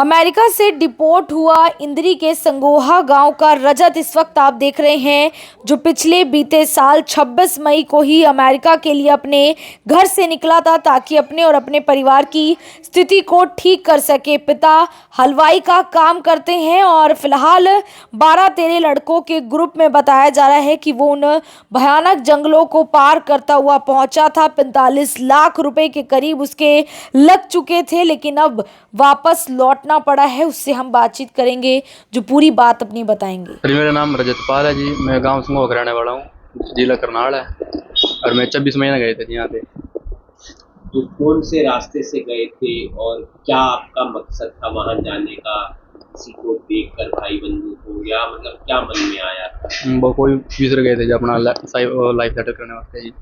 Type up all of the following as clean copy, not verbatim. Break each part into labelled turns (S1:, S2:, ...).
S1: America से deport हुआ इंदरी के संगोहा गांव का रजत इस वक्त आप देख रहे हैं, जो पिछले बीते साल 26 मई को ही अमेरिका के लिए अपने घर से निकला था ताकि अपने और अपने परिवार की स्थिति को ठीक कर सके। पिता हलवाई का काम करते हैं और फिलहाल 12-13 लड़कों के ग्रुप में बताया जा रहा है कि वो उन भयानक जंगलों को पार करता हुआ पहुंचा था। 45 लाख रुपए के करीब उसके लग चुके थे, लेकिन अब वापस लौटना पड़ा है। उससे हम बातचीत करेंगे, जो पूरी बात अपनी बताएंगे।
S2: मेरा नाम रजतपाल है जी। मैं गांव संगोहा का रहने वाला हूँ, जिला करनाल है। और मैं 26 महीने गए थे यहाँ पे।
S3: तो कौन से रास्ते से गए थे और क्या आपका मकसद था वहां जाने का? किसी को देखकर भाई बंधु को, या मतलब क्या मन में आया था?
S2: वो कोई दूसरे गए थे जो अपना लाइफ सेटल करने वास्ते जी।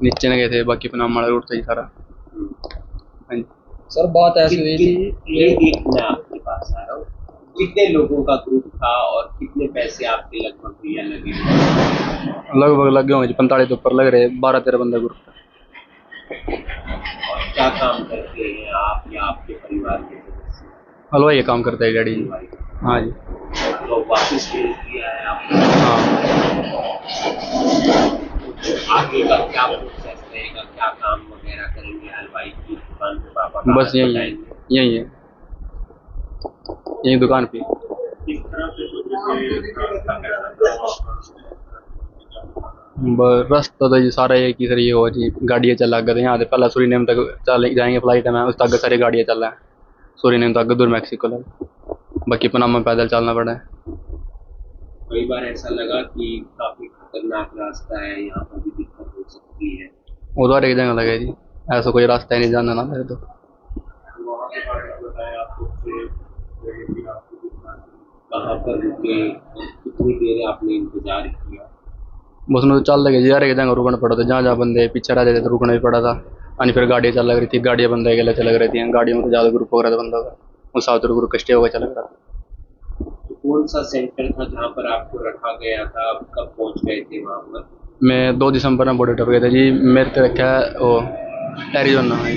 S2: नीचे न गए थे, बाकी अपना हमारा रूट था जी सारा। हाँ जी
S4: सर, बात ऐसी हुई थी।
S3: ये एक मैं आपके पास आ रहा हूँ, कितने लोगों का ग्रुप था और कितने पैसे आपके लगभग भैया लगे?
S2: लगभग लगे होंगे जी 45 के ऊपर लग रहे, 12-13 बंदा ग्रुप था।
S3: और क्या काम करते हैं आप या आपके परिवार के सदस्य?
S2: हलवाई ये काम करता है डैडी जी। हाँ जी।
S3: तो वापस भेज दिया है आपने?
S2: हाँ।
S3: आगे का क्या प्रोसेस रहेगा, क्या काम वगैरह करेंगे? हलवाई की दुकान पे पापा का
S2: बस यही है, यही है, यही दुकान पे।
S3: किस तरह से
S2: रास्ता तो जी सारा एक ही सर ये हो जी, गाड़ियाँ चला गए यहाँ से पहला सूरीनेम तक चल जाएंगे फ्लाइट में, उस तक सारी गाड़ियाँ चल रहा है सूरीनेम तक, दूर मैक्सिको तक, बाकी पनामा पैदल चलना पड़ा है।
S3: कई बार ऐसा लगा कि काफी खतरनाक रास्ता है, यहाँ पर भी दिक्कत हो सकती है।
S2: उधर एक जगह लगे जी, ऐसा कोई रास्ता ही नहीं जाना ना मेरे तो।
S3: कहाँ पर रुके और कितनी देर आपने इंतजार किया?
S2: बस में तो चल लगे जी, यार एक जगह रुकना पड़ा था, जहाँ जहाँ बंदे पीछे रह जाते तो रुकना भी पड़ा था। यानी फिर गाड़ियाँ चल लग रही थी, गाड़ियाँ बंदे के लिए चल रही थी, गाड़ियों में तो ज़्यादा ग्रुप हो रहा था बंदों का, उस साथ ग्रुप कस्टे होकर चल रहा था।
S3: तो कौन सा सेंटर था जहाँ पर आपको रखा गया था? आप कब पहुँच गए थे वहाँ पर?
S2: मैं 2 दिसंबर में बॉर्डर टप गया था जी। मेरे को रखा है वो एरिजोना में।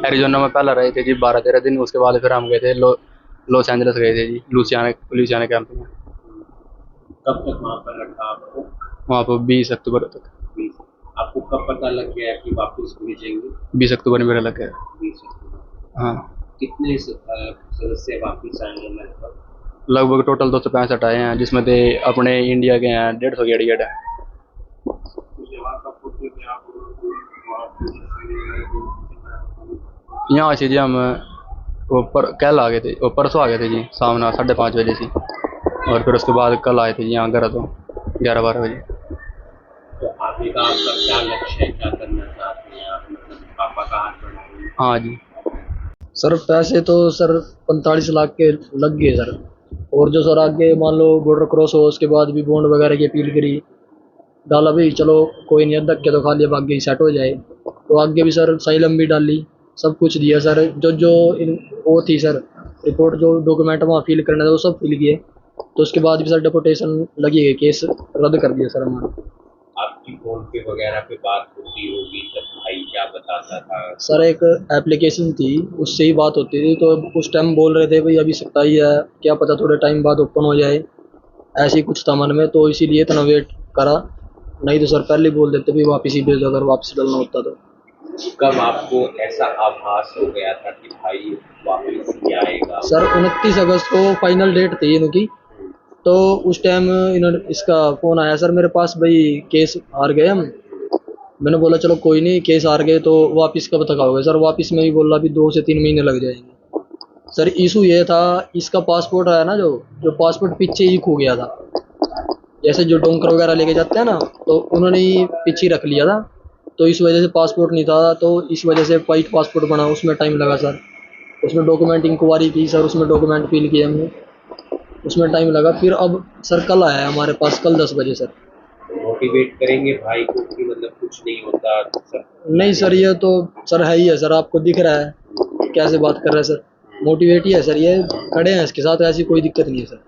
S2: एरिजोना में पहला रहे थे जी 12-13 दिन, उसके बाद फिर हम गए थे लॉस एंजलिस गए थे जी, लुसियाना कैंप में।
S3: कब तक वहाँ पर रखा आपको?
S2: वहाँ पर 20 अक्टूबर तक।
S3: आपको कब पता लग गया कि वापस भेजेंगे?
S2: 20 अक्टूबर में मेरा लग गया।
S3: 20 अक्टूबर।
S2: हाँ।
S3: कितने सदस्य वापस आए हैं लगभग?
S2: लगभग टोटल 265 आए हैं, जिसमें से अपने इंडिया के हैं 150 गेट है। यहाँ से जी हम कल आ गए थे, वो परसों आ गए थे जी, सामने 5:30 बजे से, और फिर उसके बाद कल आए थे जी यहाँ घर, तो 11-12 बजे।
S3: तो आगे का आपका क्या लक्ष्य है, क्या करना चाहते हैं आप? मतलब पापा का हाथ बढ़ाएंगे?
S2: हाँ जी।
S4: सर, पैसे तो सर 45 लाख के लग गए सर। और जो सर आगे मान लो बॉर्डर क्रॉस हो, उसके बाद भी बॉन्ड वगैरह की अपील करी, डाला भी, चलो कोई नहीं, धक्के तो खा लिया, आगे ही सेट हो जाए। तो आगे भी सर साइलम भी डाली, सब कुछ दिया सर। जो वो थी सर रिपोर्ट, जो डॉक्यूमेंट वहाँ फिल करना था वो सब फिल किए। तो उसके बाद भी सर डिपोर्टेशन लगी है, केस रद्द कर दिया सर हमारा।
S3: आपकी फोन पे वगैरह पे बात होती होगी, तब भाई क्या बताता था?
S4: सर एक एप्लीकेशन थी, उससे ही बात होती थी। तो उस टाइम बोल रहे थे भाई अभी सकता ही है, क्या पता थोड़े टाइम बाद ओपन हो जाए, ऐसे ही कुछ था मन में। तो इसीलिए इतना वेट करा, नहीं तो सर पहले ही बोल देते भी वापस ही भेजो अगर वापस डलना होता तो।
S3: कब आपको ऐसा आभास हो गया था कि भाई वापस ही आएगा?
S4: सर 29 अगस्त को फाइनल डेट थी इनकी। तो उस टाइम इन्होंने इसका फ़ोन आया सर मेरे पास, भाई केस हार गए हम। मैंने बोला चलो कोई नहीं, केस हार गए तो वापस कब तक आओगे? सर वापस में भी बोला भी 2 से 3 महीने लग जाएंगे। सर इशू ये था, इसका पासपोर्ट आया ना, जो पासपोर्ट पीछे ही खो गया था। जैसे जो डोंकर वगैरह लेके जाते हैं ना, तो उन्होंने ही पीछे रख लिया था। तो इस वजह से पासपोर्ट नहीं था, तो इस वजह से वाइट पासपोर्ट बना, उसमें टाइम लगा सर। उसमें डॉक्यूमेंट इंक्वायरी की सर, उसमें डॉक्यूमेंट फिल किए हमने, उसमें टाइम लगा। फिर अब सर कल आया है हमारे पास, कल 10 बजे सर।
S3: मोटिवेट करेंगे भाई को कि मतलब कुछ नहीं होता सर?
S4: नहीं सर, ये तो सर है ही है सर, आपको दिख रहा है कैसे बात कर रहे हैं सर, मोटिवेट ही है सर, ये खड़े हैं इसके साथ, ऐसी कोई दिक्कत नहीं है सर।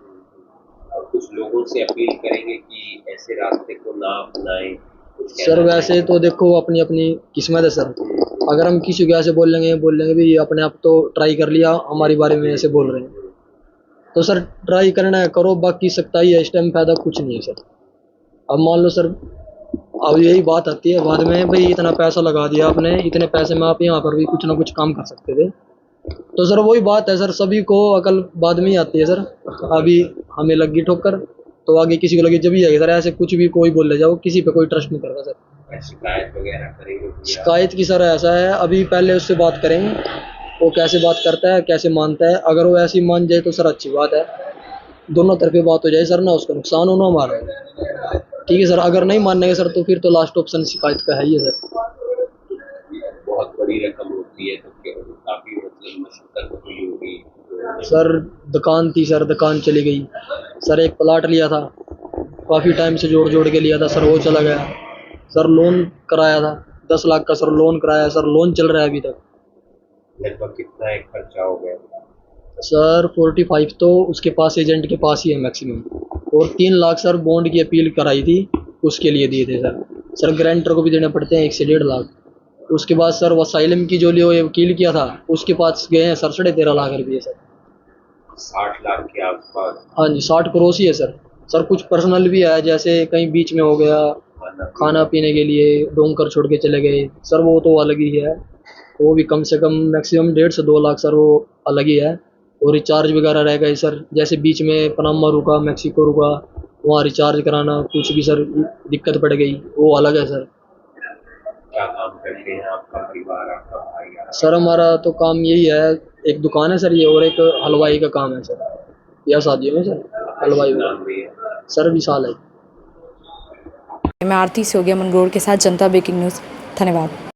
S3: और कुछ लोगों से अपील करेंगे कि ऐसे रास्ते को ना अपनाएं?
S4: सर वैसे तो देखो अपनी अपनी किस्मत है सर। अगर हम किसी को ऐसे बोल लेंगे भी अपने आप तो ट्राई कर लिया, हमारे बारे में ऐसे बोल रहे हैं, तो सर ट्राई करना है करो, बाकी सख्ताई है, इस टाइम फायदा कुछ नहीं है सर। अब मान लो सर, अब यही बात आती है बाद में, भाई इतना पैसा लगा दिया आपने, इतने पैसे में आप यहाँ पर भी कुछ ना कुछ काम कर सकते थे। तो सर वही बात है सर, सभी को अकल बाद में ही आती है सर। अभी हमें लगी ठोकर तो आगे किसी को लगी जब ही आएगी सर। ऐसे कुछ भी कोई बोल ले जाओ, किसी पे कोई ट्रस्ट नहीं करता सर।
S3: शिकायत वगैरह करेंगे?
S4: शिकायत की सर ऐसा है, अभी पहले उससे बात करेंगे, वो कैसे बात करता है, कैसे मानता है। अगर वो ऐसी मान जाए तो सर अच्छी बात है, दोनों तरफे बात हो जाए सर, ना उसका नुकसान हो ना हमारा। ठीक है सर, अगर नहीं मानेंगे सर तो फिर तो लास्ट ऑप्शन शिकायत का है ही है सर।
S3: बहुत बड़ी रकम होती है तो काफी मतलब मशक्कत हुई होगी।
S4: सर दुकान थी सर, दुकान चली गई सर। एक प्लाट लिया था, काफ़ी टाइम से जोड़ जोड़ के लिया था सर, वो चला गया सर। लोन कराया था 10 लाख का सर, लोन कराया सर, लोन चल रहा है अभी तक।
S3: लगभग कितना एक खर्चा हो गया?
S4: सर 45 तो उसके पास एजेंट के पास ही है मैक्सिमम, और 3 लाख सर बॉन्ड की अपील कराई थी, उसके लिए दिए थे सर। सर गारंटर को भी देने पड़ते हैं 1 से 1.5 लाख। उसके बाद सर वसाइलम की जो लिए वकील किया था उसके पास गए हैं सर 13.5 लाख रुपये सर।
S3: 60 लाख के आसपास?
S4: हाँ जी 60 क्रॉस ही है सर। सर कुछ पर्सनल भी है, जैसे कहीं बीच में हो गया खाना पीने के लिए डोंकर छोड़ के चले गए सर, वो तो अलग ही है। वो भी कम से कम मैक्सिमम 1.5 से 2 लाख सर, वो अलग ही है। और रिचार्ज वगैरह रह गए सर, जैसे बीच में पनामा रुका, मैक्सिको रुका, वहाँ रिचार्ज कराना कुछ भी सर दिक्कत पड़ गई, वो अलग है सर।
S3: क्या काम करते हैं आपका परिवार, आपका भाई?
S4: सर हमारा तो काम यही है, एक दुकान है सर ये, और एक हलवाई का काम है सर, या शादियों में सर हलवाई
S3: नाम भी है?
S4: सर विशाल है।
S1: मैं आरती सोगिया, मंगरोड़ के साथ जनता ब्रेकिंग न्यूज़। धन्यवाद।